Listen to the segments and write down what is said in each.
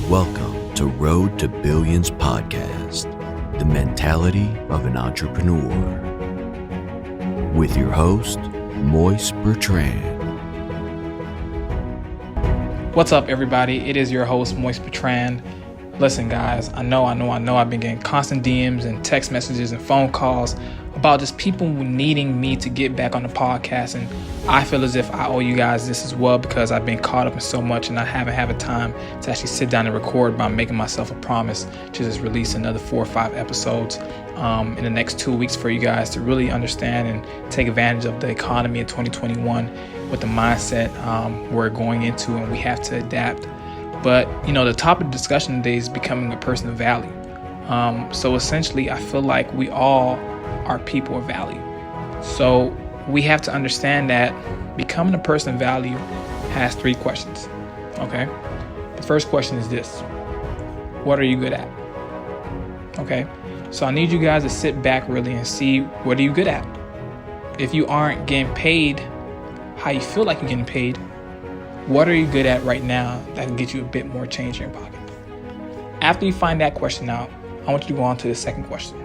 Welcome to Road to Billions podcast, the mentality of an entrepreneur. With your host, Moise Bertrand. What's up, everybody? It is your host, Moise Bertrand. Listen, guys, I know I've been getting constant DMs and text messages and phone calls about just people needing me to get back on the podcast. And I feel as if I owe you guys this as well, because I've been caught up in so much and I haven't had the time to actually sit down and record. But I'm making myself a promise to just release another 4 or 5 episodes in the next 2 weeks for you guys to really understand and take advantage of the economy in 2021 with the mindset we're going into, and we have to adapt. But, the topic of discussion today is becoming a person of value. So essentially, I feel like we all are people of value. So we have to understand that becoming a person of value has 3 questions. Okay. The first question is this: what are you good at? Okay. So I need you guys to sit back really and see, what are you good at? If you aren't getting paid how you feel like you're getting paid, what are you good at right now that can get you a bit more change in your pocket? After you find that question out, I want you to go on to the second question.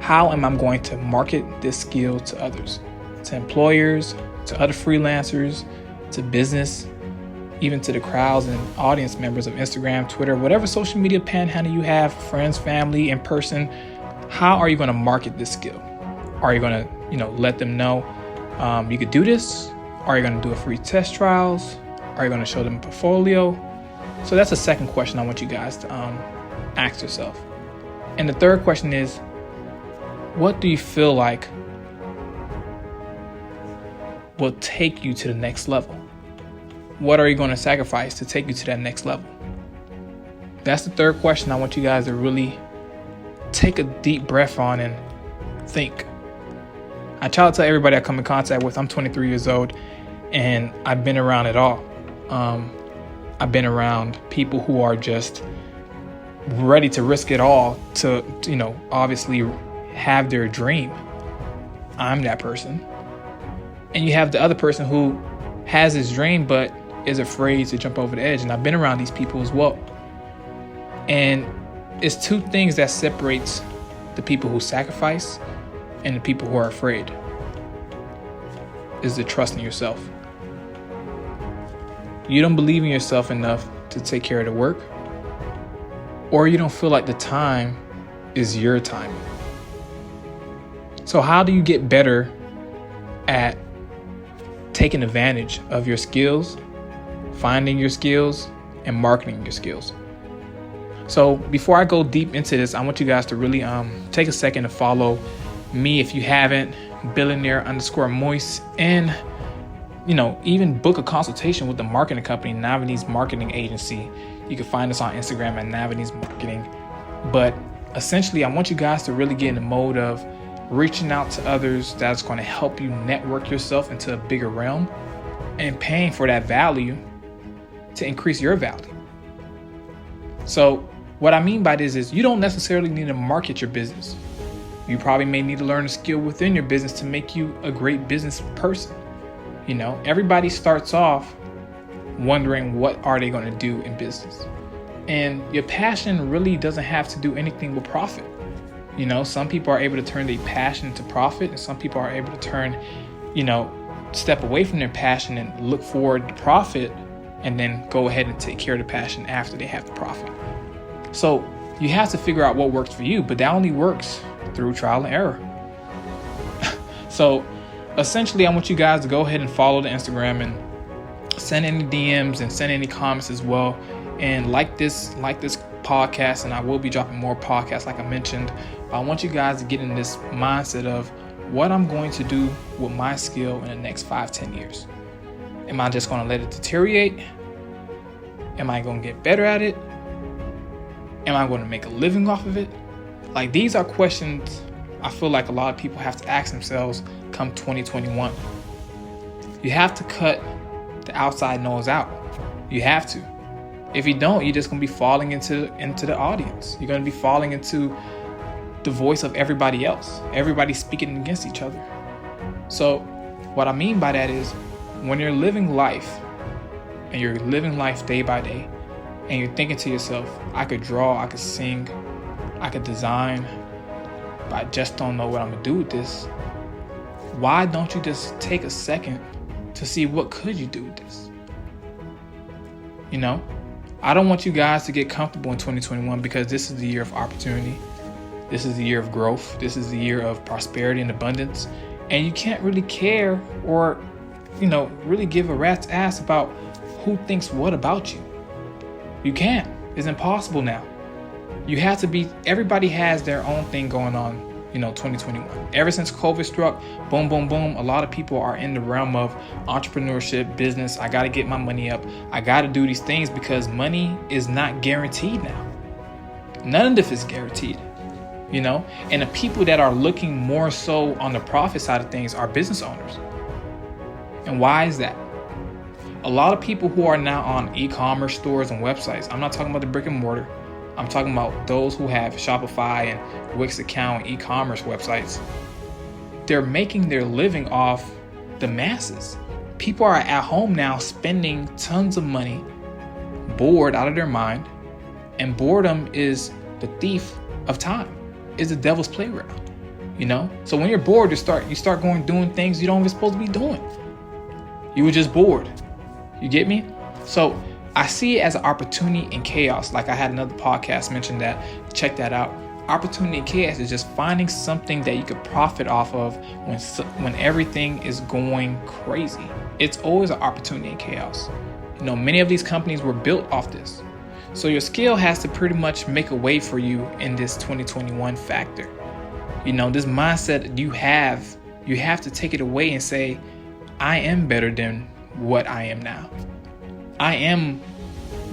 How am I going to market this skill to others, to employers, to other freelancers, to business, even to the crowds and audience members of Instagram, Twitter, whatever social media panhandle you have, friends, family, in person? How are you going to market this skill? Are you going to, let them know you could do this? Are you going to do a free test trials? Are you going to show them a portfolio? So that's the second question I want you guys to ask yourself. And the third question is, what do you feel like will take you to the next level? What are you going to sacrifice to take you to that next level? That's the third question I want you guys to really take a deep breath on and think. I try to tell everybody I come in contact with, I'm 23 years old, and I've been around it all. I've been around people who are just ready to risk it all to, obviously have their dream. I'm that person. And you have the other person who has his dream but is afraid to jump over the edge. And I've been around these people as well. And it's 2 things that separates the people who sacrifice and the people who are afraid. Is the trust in yourself. You don't believe in yourself enough to take care of the work, or you don't feel like the time is your time. So how do you get better at taking advantage of your skills, finding your skills, and marketing your skills? So before I go deep into this, I want you guys to really take a second to follow me if you haven't, billionaire_Moise, and even book a consultation with the marketing company, Navineeds Marketing Agency. You can find us on Instagram at Navineeds Marketing. But essentially, I want you guys to really get in the mode of reaching out to others that's going to help you network yourself into a bigger realm, and paying for that value to increase your value. So what I mean by this is, you don't necessarily need to market your business. You probably may need to learn a skill within your business to make you a great business person. Everybody starts off wondering what are they going to do in business. And your passion really doesn't have to do anything with profit. Some people are able to turn their passion to profit, and some people are able to turn, step away from their passion and look forward to profit, and then go ahead and take care of the passion after they have the profit. So you have to figure out what works for you, but that only works through trial and error. So essentially, I want you guys to go ahead and follow the Instagram and send any DMs and send any comments as well. And like this podcast, and I will be dropping more podcasts like I mentioned. I want you guys to get in this mindset of what I'm going to do with my skill in the next 5-10 years. Am I just going to let it deteriorate? Am I going to get better at it? Am I going to make a living off of it? Like, these are questions I feel like a lot of people have to ask themselves come 2021. You have to cut the outside noise out. You have to. If you don't, you're just going to be falling into the audience. You're going to be falling into the voice of everybody else. Everybody speaking against each other. So what I mean by that is, when you're living life and you're living life day by day, and you're thinking to yourself, I could draw, I could sing, I could design, but I just don't know what I'm gonna do with this. Why don't you just take a second to see what could you do with this? You know, I don't want you guys to get comfortable in 2021 because this is the year of opportunity. This is the year of growth. This is the year of prosperity and abundance. And you can't really care or, really give a rat's ass about who thinks what about you. You can't. It's impossible now. You have to be, everybody has their own thing going on, 2021. Ever since COVID struck, boom, boom, boom, a lot of people are in the realm of entrepreneurship, business. I got to get my money up. I got to do these things because money is not guaranteed now. None of this is guaranteed, and the people that are looking more so on the profit side of things are business owners. And why is that? A lot of people who are now on e-commerce stores and websites, I'm not talking about the brick and mortar. I'm talking about those who have Shopify and Wix account e-commerce websites. They're making their living off the masses. People are at home now spending tons of money, bored out of their mind, and boredom is the thief of time. It's the devil's playground, So when you're bored, you start doing things you don't even supposed to be doing. You were just bored. You get me? So I see it as an opportunity in chaos. Like I had another podcast mention that. Check that out. Opportunity in chaos is just finding something that you could profit off of when everything is going crazy. It's always an opportunity in chaos. Many of these companies were built off this. So your skill has to pretty much make a way for you in this 2021 factor. This mindset you have to take it away and say, I am better than what I am now. I am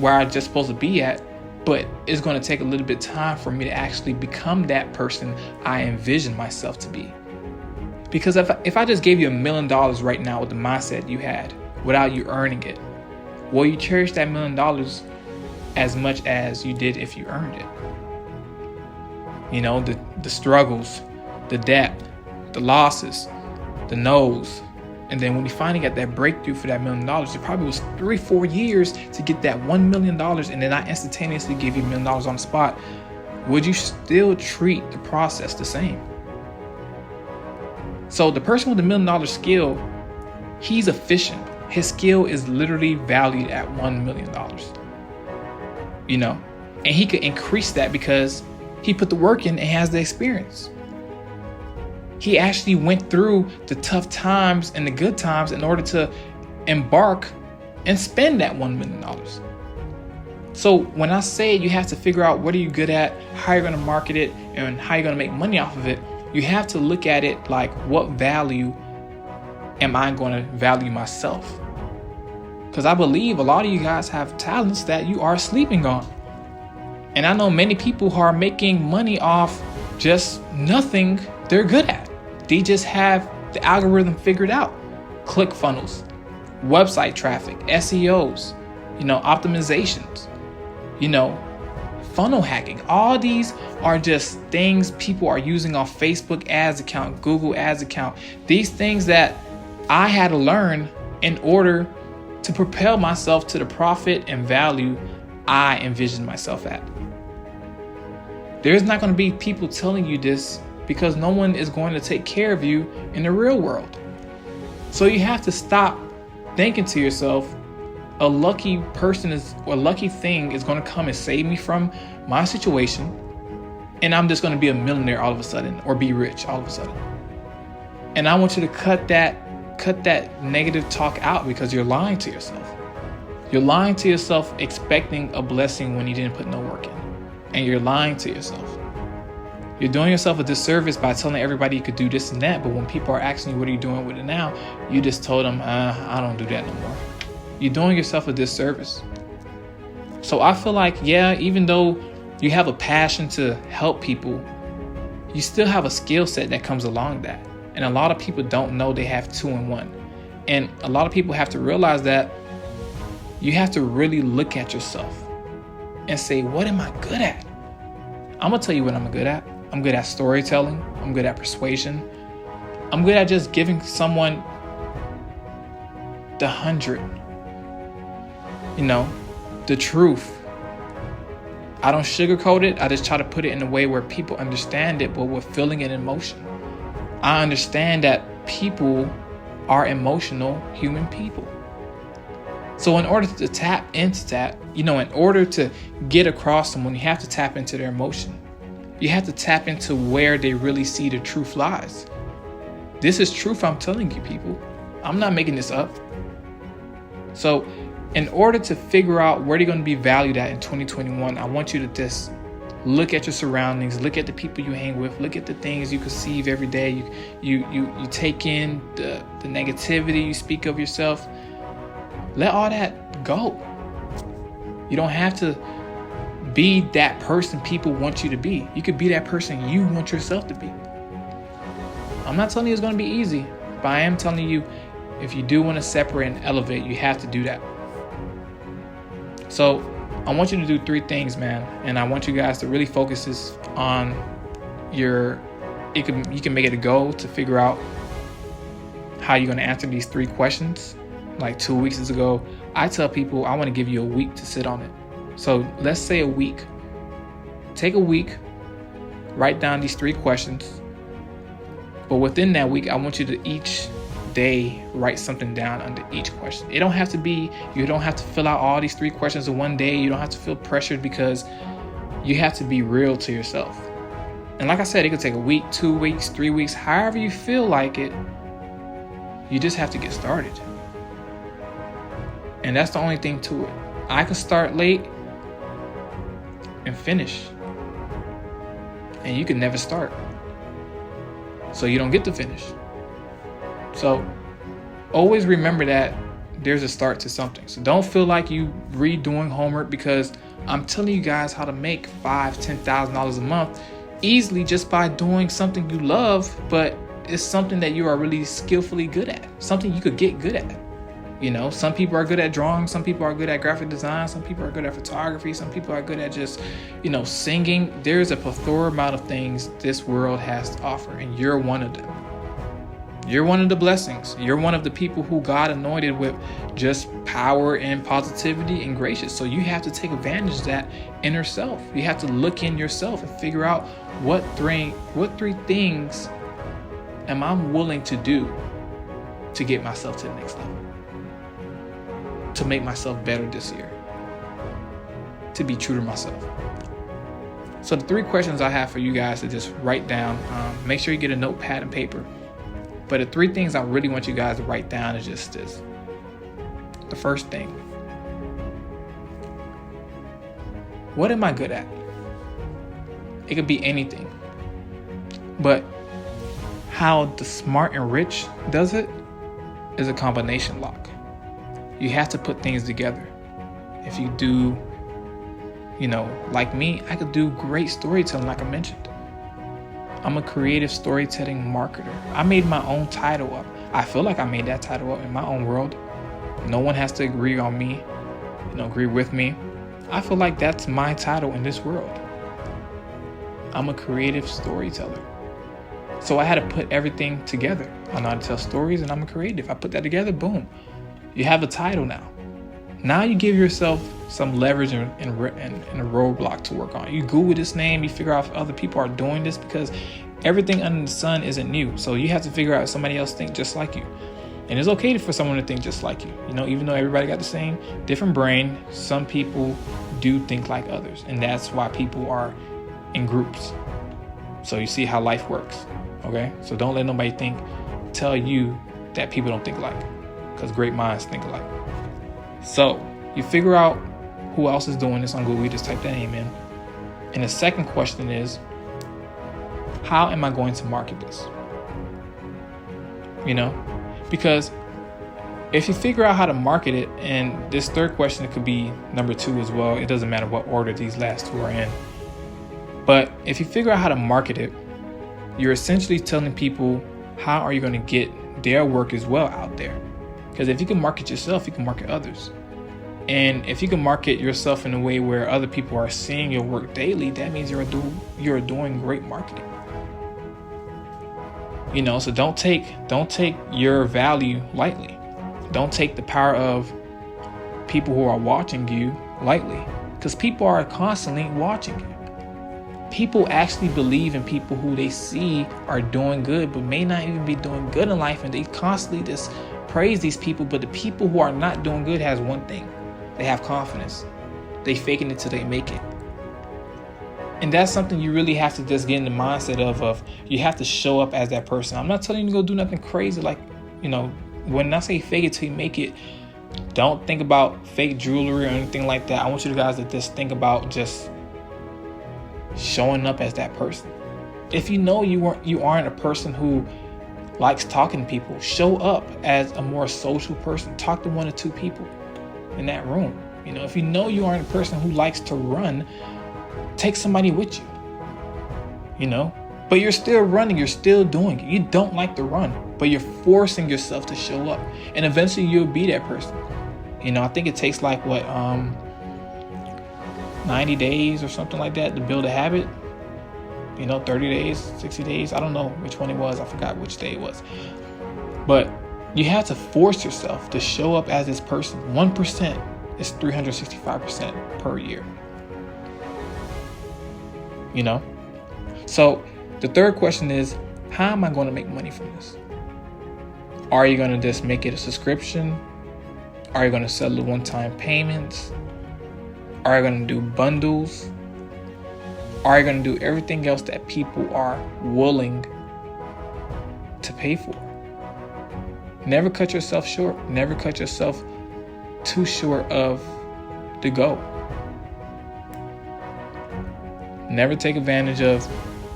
where I'm just supposed to be at, but it's going to take a little bit of time for me to actually become that person I envision myself to be. Because if I just gave you $1 million right now with the mindset you had without you earning it, will you cherish that $1 million as much as you did if you earned it? The struggles, the debt, the losses, the no's. And then when you finally got that breakthrough for that $1 million, it probably was 3-4 years to get that $1 million, and then I instantaneously give you $1 million on the spot. Would you still treat the process the same? So the person with the $1 million skill, he's efficient. His skill is literally valued at $1 million. And he could increase that because he put the work in and has the experience. He actually went through the tough times and the good times in order to embark and spend that $1 million. So when I say you have to figure out what are you good at, how you're going to market it, and how you're going to make money off of it, you have to look at it like, what value am I going to value myself? Because I believe a lot of you guys have talents that you are sleeping on. And I know many people who are making money off just nothing they're good at. They just have the algorithm figured out. Click funnels, website traffic, SEOs, optimizations, funnel hacking. All these are just things people are using on Facebook ads account, Google ads account. These things that I had to learn in order to propel myself to the profit and value I envisioned myself at. There's not going to be people telling you this because no one is going to take care of you in the real world. So you have to stop thinking to yourself, a lucky person or a lucky thing is going to come and save me from my situation, and I'm just going to be a millionaire all of a sudden or be rich all of a sudden. And I want you to cut that negative talk out because you're lying to yourself. You're lying to yourself expecting a blessing when you didn't put no work in. And you're lying to yourself. You're doing yourself a disservice by telling everybody you could do this and that, but when people are asking you, what are you doing with it now? You just told them, I don't do that no more. You're doing yourself a disservice. So I feel like, even though you have a passion to help people, you still have a skill set that comes along that. And a lot of people don't know they have 2 in 1. And a lot of people have to realize that you have to really look at yourself and say, what am I good at? I'm going to tell you what I'm good at. I'm good at storytelling. I'm good at persuasion. I'm good at just giving someone the 100, the truth, I don't sugarcoat it. I just try to put it in a way where people understand it, but we're feeling it in motion. I understand that people are emotional human people. So in order to tap into that, in order to get across someone, you have to tap into their emotion. You have to tap into where they really see the truth lies. This is truth I'm telling you, people. I'm not making this up. So in order to figure out where they're going to be valued at in 2021, I want you to just look at your surroundings, look at the people you hang with, look at the things you perceive every day. You take in the negativity, you speak of yourself. Let all that go. You don't have to be that person people want you to be. You could be that person you want yourself to be. I'm not telling you it's going to be easy, but I am telling you, if you do want to separate and elevate, you have to do that. So I want you to do 3 things, man. And I want you guys to really focus this on you can make it a goal to figure out how you're going to answer these 3 questions. Like 2 weeks ago, I tell people I want to give you a week to sit on it. So let's say a week. Take a week, write down these 3 questions. But within that week, I want you to each day write something down under each question. You don't have to fill out all these 3 questions in one day. You don't have to feel pressured, because you have to be real to yourself. And like I said, it could take a week, 2 weeks, 3 weeks, however you feel like it. You just have to get started. And that's the only thing to it. I can start late and finish. And you can never start. So you don't get to finish. So always remember that there's a start to something. So don't feel like you redoing homework, because I'm telling you guys how to make $5,000, $10,000 a month easily just by doing something you love, but it's something that you are really skillfully good at, something you could get good at. Some people are good at drawing, some people are good at graphic design, some people are good at photography, some people are good at just, singing. There's a plethora amount of things this world has to offer, and you're one of them. You're one of the blessings. You're one of the people who God anointed with just power and positivity and gracious. So you have to take advantage of that inner self. You have to look in yourself and figure out what three things am I willing to do to get myself to the next level, to make myself better this year, to be true to myself. So the 3 questions I have for you guys to just write down, make sure you get a notepad and paper. But the 3 things I really want you guys to write down is just this. The first thing, what am I good at? It could be anything. But how the smart and rich does it is a combination lock. You have to put things together. If you do, like me, I could do great storytelling, like I mentioned. I'm a creative storytelling marketer. I made my own title up. I feel like I made that title up in my own world. No one has to agree on me, agree with me. I feel like that's my title in this world. I'm a creative storyteller. So I had to put everything together. I know how to tell stories, and I'm a creative. I put that together, boom. You have a title now. Now you give yourself some leverage and a roadblock to work on. You Google this name, you figure out if other people are doing this, because everything under the sun isn't new. So you have to figure out if somebody else thinks just like you. And it's okay for someone to think just like you. Even though everybody got the same different brain, some people do think like others. And that's why people are in groups. So you see how life works. Okay? So don't let nobody tell you that people don't think alike, because great minds think alike. So you figure out who else is doing this on Google. You just type that name in. And the second question is, how am I going to market this? Because if you figure out how to market it, and this third question, it could be number 2 as well. It doesn't matter what order these last 2 are in. But if you figure out how to market it, you're essentially telling people how are you going to get their work as well out there. Because if you can market yourself, you can market others. And if you can market yourself in a way where other people are seeing your work daily, that means you're doing great marketing. So don't take your value lightly. Don't take the power of people who are watching you lightly. because people are constantly watching you. People actually believe in people who they see are doing good, but may not even be doing good in life, and they constantly just praise these people. But the people who are not doing good has one thing: they have confidence. They faking it till they make it. And that's something you really have to just get in the mindset of you have to show up as that person. I'm not telling you to go do nothing crazy, like, when I say fake it till you make it, don't think about fake jewelry or anything like that. I want you guys to just think about just showing up as that person. If you know you aren't a person who likes talking to people, show up as a more social person. Talk to 1 or 2 people in that room. If you know you aren't a person who likes to run, take somebody with you. But you're still running, you're still doing it. You don't like to run, but you're forcing yourself to show up, and eventually you'll be that person. I think it takes 90 days or something like that to build a habit. 30 days, 60 days. I don't know which one it was. I forgot which day it was. But you have to force yourself to show up as this person. 1% is 365% per year. So the third question is, how am I going to make money from this? Are you going to just make it a subscription? Are you going to sell the one-time payments? Are you going to do bundles? Are you going to do everything else that people are willing to pay for? Never cut yourself short. Never cut yourself too short of the goal. Never take advantage of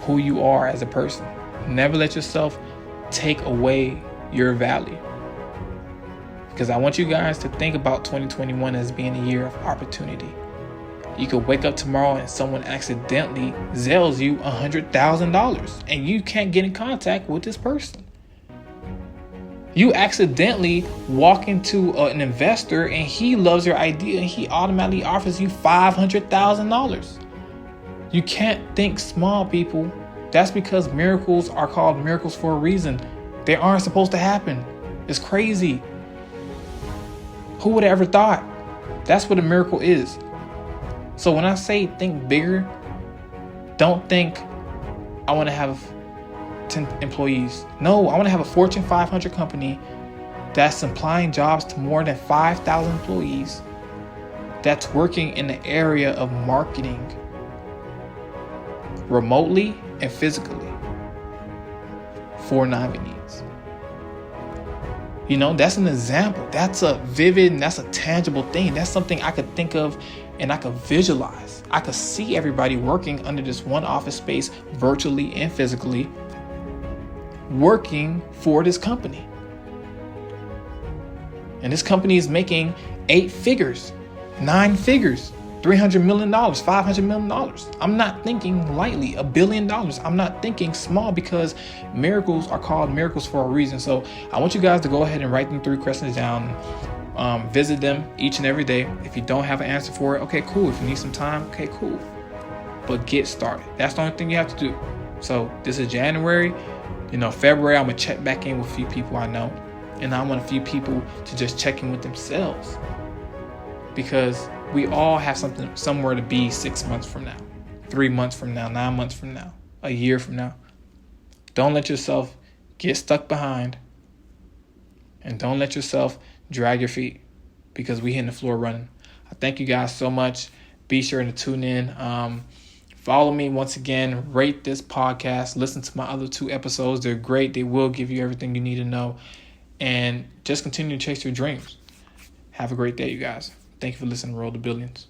who you are as a person. Never let yourself take away your value. Because I want you guys to think about 2021 as being a year of opportunity. You could wake up tomorrow and someone accidentally sells you $100,000 and you can't get in contact with this person. You accidentally walk into an investor and he loves your idea and he automatically offers you $500,000. You can't think small, people. That's because miracles are called miracles for a reason. They aren't supposed to happen. It's crazy. Who would have ever thought? That's what a miracle is. So when I say think bigger, don't think I want to have 10 employees. No, I want to have a Fortune 500 company that's supplying jobs to more than 5,000 employees, that's working in the area of marketing, remotely and physically, for Navineeds. That's an example. That's a vivid and that's a tangible thing. That's something I could think of and I could visualize. I could see everybody working under this one office space, virtually and physically, working for this company. And this company is making 8 figures, 9 figures, $300 million, $500 million. I'm not thinking lightly, $1 billion. I'm not thinking small, because miracles are called miracles for a reason. So I want you guys to go ahead and write them 3 questions down. Visit them each and every day. If you don't have an answer for it, okay, cool. If you need some time, okay, cool. But get started. That's the only thing you have to do. So this is January. February, I'm going to check back in with a few people I know. And I want a few people to just check in with themselves. Because we all have somewhere to be 6 months from now, 3 months from now, 9 months from now, a year from now. Don't let yourself get stuck behind, and don't let yourself drag your feet, because we hitting the floor running. I thank you guys so much. Be sure to tune in. Follow me once again. Rate this podcast. Listen to my other 2 episodes. They're great. They will give you everything you need to know. And just continue to chase your dreams. Have a great day, you guys. Thank you for listening to Road to Billions.